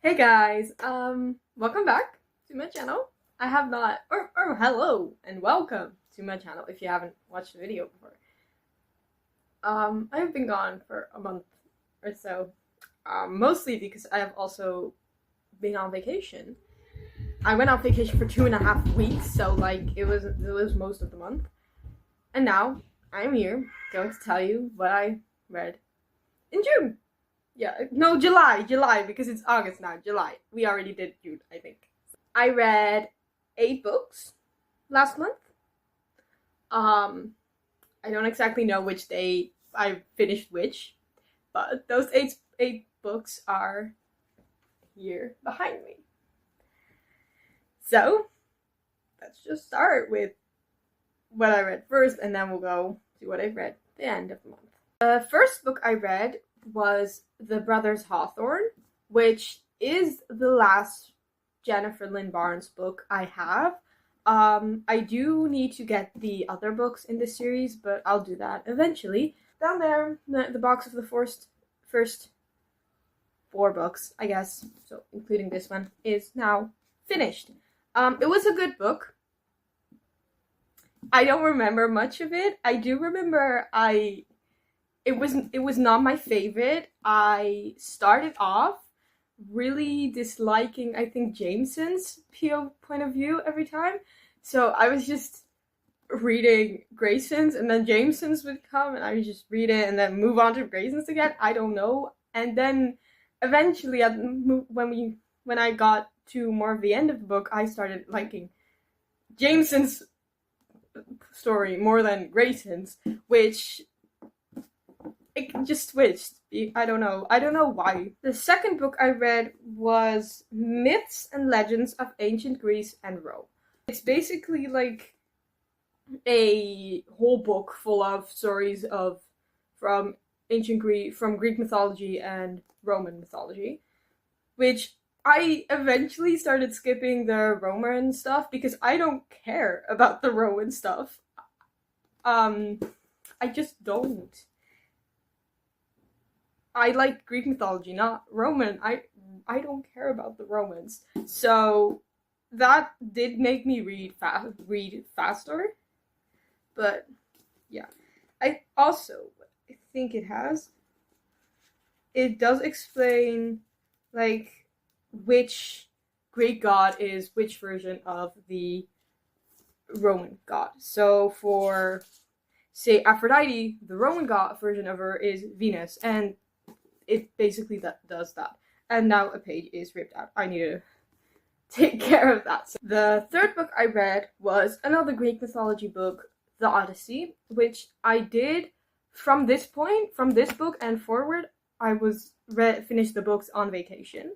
Hey guys, welcome back to my channel. I have not, or hello and welcome to my channel if you haven't watched the video before. I've been gone for a month or so, mostly because I have also been on vacation. I went on vacation for 2.5 weeks, so like it was most of the month. And now I'm here going to tell you what I read in June. Yeah, no, July, because it's August now. July. We already did June, I think. I read 8 books last month. I don't exactly know which day I finished which, but those eight books are here behind me. So let's just start with what I read first, and then we'll go to what I've read at the end of the month. The first book I read was The Brothers Hawthorne, which is the last Jennifer Lynn Barnes book I have. I do need to get the other books in this series, but I'll do that eventually. Down there, the box of the first 4 books, I guess, so including this one, is now finished. It was a good book. I don't remember much of it. I do remember it was not my favorite. I started off really disliking, I think, Jameson's point of view every time. So I was just reading Grayson's, and then Jameson's would come, and I would just read it and then move on to Grayson's again. I don't know. And then eventually, when I got to more of the end of the book, I started liking Jameson's story more than Grayson's, which it just switched. I don't know why. The second book I read was Myths and Legends of Ancient Greece and Rome. It's basically like a whole book full of stories from Greek mythology and Roman mythology, which I eventually started skipping the Roman stuff because I don't care about the Roman stuff. I just don't. I like Greek mythology, not Roman. I don't care about the Romans. So that did make me read faster. But yeah. I think it does explain like which Greek god is which version of the Roman god. So for, say, Aphrodite, the Roman god version of her is Venus, and it basically does that. And now a page is ripped out. I need to take care of that. So the third book I read was another Greek mythology book, The Odyssey, which I did from this book and forward. I finished the books on vacation,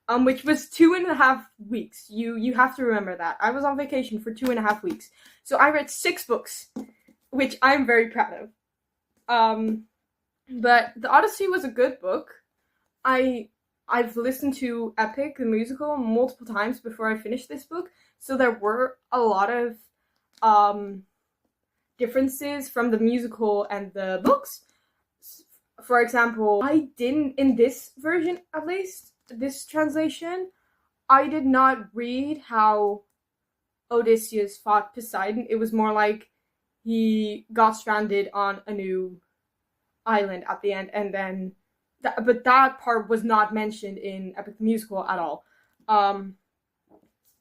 which was 2.5 weeks. You have to remember that. I was on vacation for 2.5 weeks. So I read 6 books, which I'm very proud of. But The Odyssey was a good book. I've listened to Epic, the musical, multiple times before I finished this book, so there were a lot of differences from the musical and the books. For example, I didn't, in this version at least, this translation, I did not read how Odysseus fought Poseidon. It was more like he got stranded on a new island at the end, and then but that part was not mentioned in Epic the Musical at all.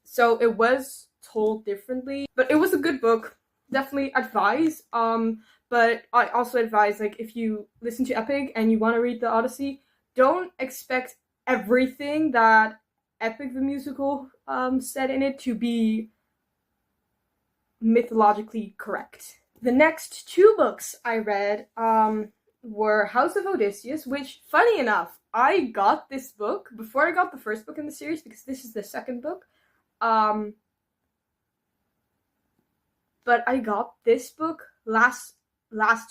So it was told differently, but it was a good book. Definitely advise. But I also advise, like, if you listen to Epic and you want to read the Odyssey, don't expect everything that Epic the Musical said in it to be mythologically correct. The next 2 books I read were House of Odysseus, which, funny enough, I got this book before I got the first book in the series, because this is the second book. But I got this book last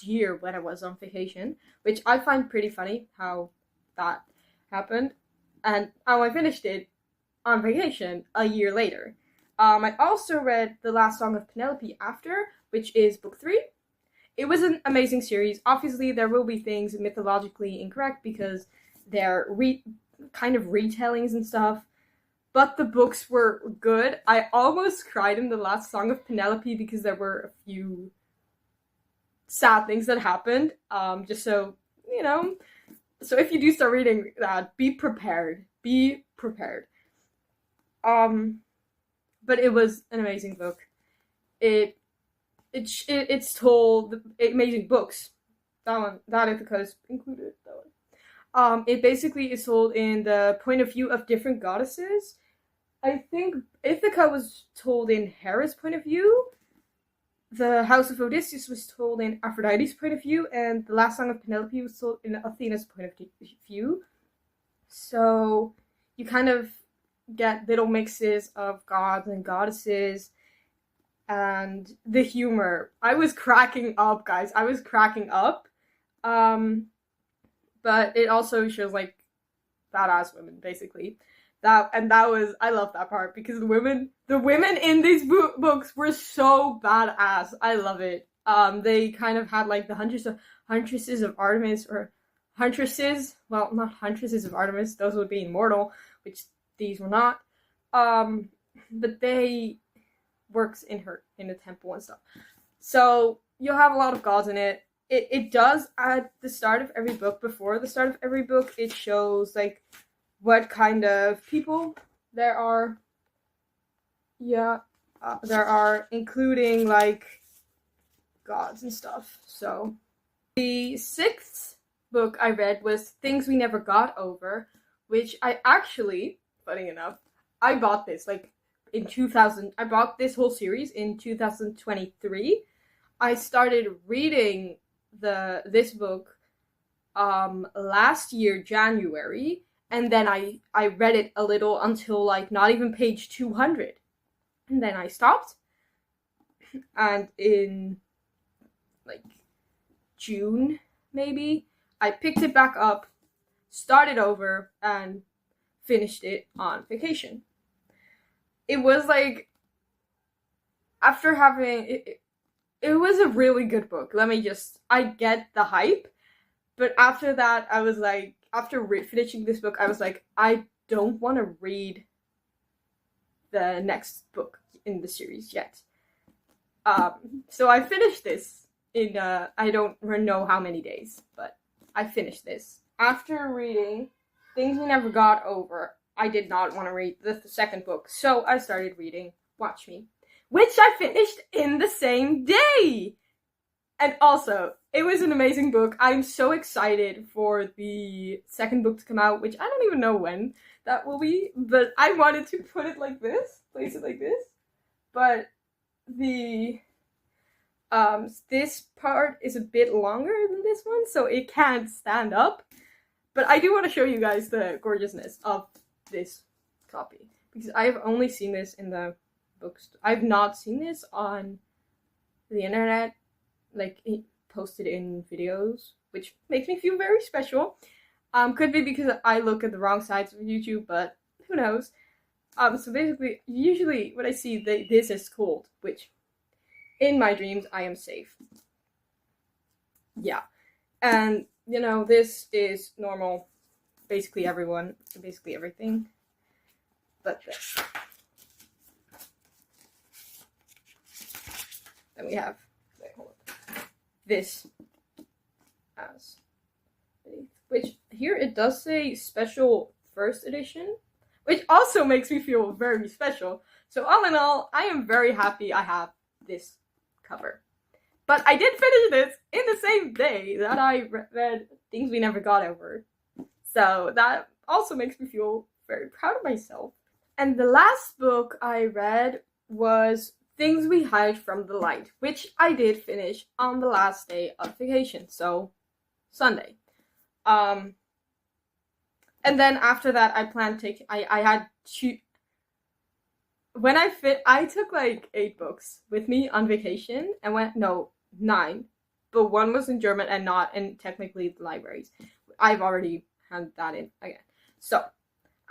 year when I was on vacation, which I find pretty funny how that happened. And I finished it on vacation a year later. I also read The Last Song of Penelope after, which is book 3. It was an amazing series. Obviously, there will be things mythologically incorrect because they're kind of retellings and stuff. But the books were good. I almost cried in the last Song of Penelope because there were a few sad things that happened. Just so, you know. So if you do start reading that, be prepared. Be prepared. But it was an amazing book. It's told amazing books. That Ithaca is included. That one. It basically is told in the point of view of different goddesses. I think Ithaca was told in Hera's point of view. The House of Odysseus was told in Aphrodite's point of view, and the last Song of Penelope was told in Athena's point of view. So you kind of get little mixes of gods and goddesses, and the humor. I was cracking up, guys. I was cracking up. But it also shows like badass women, basically. I love that part because the women in these books were so badass. I love it. They kind of had like the huntresses of Artemis, or huntresses. Well, not huntresses of Artemis. Those would be immortal, which these were not. But they works in the temple and stuff. So you'll have a lot of gods in it. It does at the start of every book. Before the start of every book, it shows like what kind of people there are. Yeah, there are, including like gods and stuff. So the 6th book I read was Things We Never Got Over, which I actually, funny enough, I bought this like in 2000. I bought this whole series in 2023. I started reading this book last year, January, and then I read it a little until like not even page 200, and then I stopped, and in like June maybe I picked it back up, started over, and finished it on vacation. It was like, after having it was a really good book. I get the hype, but after that, I was like, after finishing this book, I was like, I don't want to read the next book in the series yet. So I finished this in, I don't know how many days, but I finished this. After reading Things We Never Got Over, I did not want to read the second book, so I started reading Watch Me, which I finished in the same day! And also, it was an amazing book. I'm so excited for the second book to come out, which I don't even know when that will be, but I wanted to put it like this, place it like this. But this part is a bit longer than this one, so it can't stand up. But I do want to show you guys the gorgeousness of this copy, because I've only seen this in the books. I've not seen this on the internet, like posted in videos, which makes me feel very special. Could be because I look at the wrong sides of YouTube, but who knows. So basically, usually when I see this is cold, which in my dreams I am safe. Yeah, and you know, this is normal. Basically everything, but this. Then we have this as beneath, which here it does say special first edition, which also makes me feel very special. So all in all, I am very happy I have this cover. But I did finish this in the same day that I read Things We Never Got Over. So that also makes me feel very proud of myself. And the last book I read was Things We Hide from the Light, which I did finish on the last day of vacation, so Sunday. And then after that, I planned to I had to, when I took like 8 books with me on vacation, and 9, but one was in German and not in technically the libraries. I've already handed that in again. So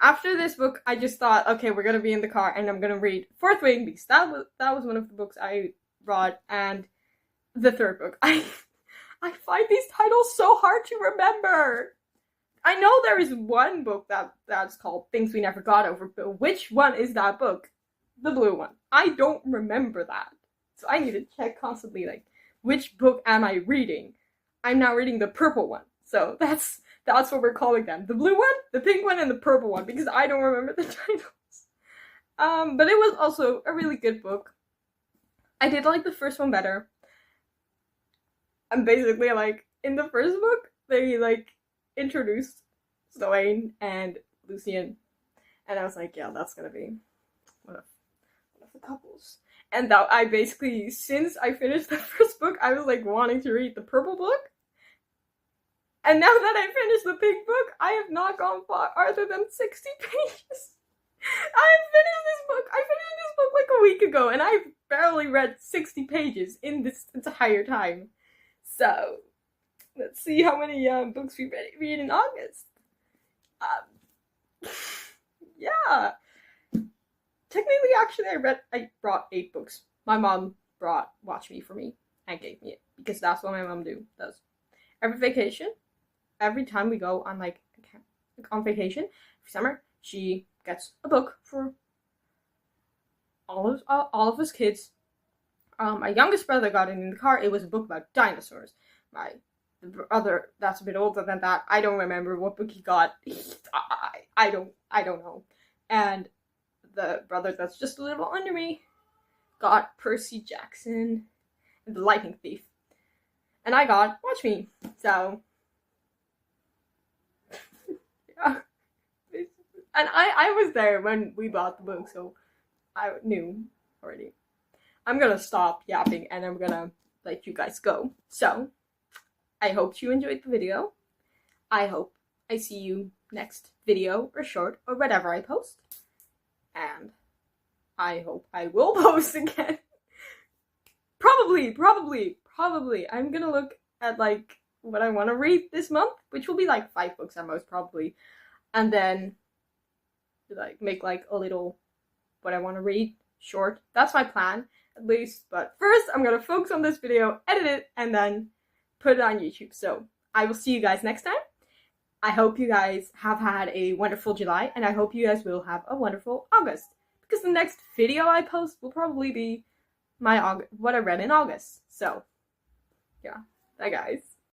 after this book, I just thought, okay, we're gonna be in the car and I'm gonna read Fourth Wing, because that was one of the books I brought, and the third book. I find these titles so hard to remember. I know there is one book that's called Things We Never Got Over, but which one is that book? The blue one. I don't remember that. So I need to check constantly, like, which book am I reading? I'm now reading the purple one. So that's what we're calling them. The blue one, the pink one, and the purple one, because I don't remember the titles. But it was also a really good book. I did like the first one better. And basically, like, in the first book, they, like, introduced Sloane and Lucien. And I was like, yeah, that's gonna be one of the couples. And that I basically, since I finished the first book, I was, like, wanting to read the purple book. And now that I finished the pink book, I have not gone farther than 60 pages. I finished this book like a week ago, and I've barely read 60 pages in this entire time. So, let's see how many books we read in August. Yeah. Technically, actually, I brought 8 books. My mom brought Watch Me for me and gave me it, because that's what my mom does. Every vacation, every time we go on on vacation for summer, she gets a book for all of us kids. My youngest brother got it in the car. It was a book about dinosaurs. My brother, that's a bit older than that. I don't remember what book he got. I don't know. And the brother that's just a little under me got Percy Jackson and the Lightning Thief. And I got Watch Me. So, yeah. And I was there when we bought the book, so I knew already. I'm gonna stop yapping and I'm gonna let you guys go. So, I hope you enjoyed the video. I hope I see you next video or short or whatever I post. And I hope I will post again. Probably. I'm gonna look at like what I want to read this month, which will be like 5 books at most probably. And then like make like a little what I want to read short. That's my plan at least. But first I'm gonna focus on this video, edit it, and then put it on YouTube. So I will see you guys next time. I hope you guys have had a wonderful July, and I hope you guys will have a wonderful August, because the next video I post will probably be what I read in August. So yeah, bye guys.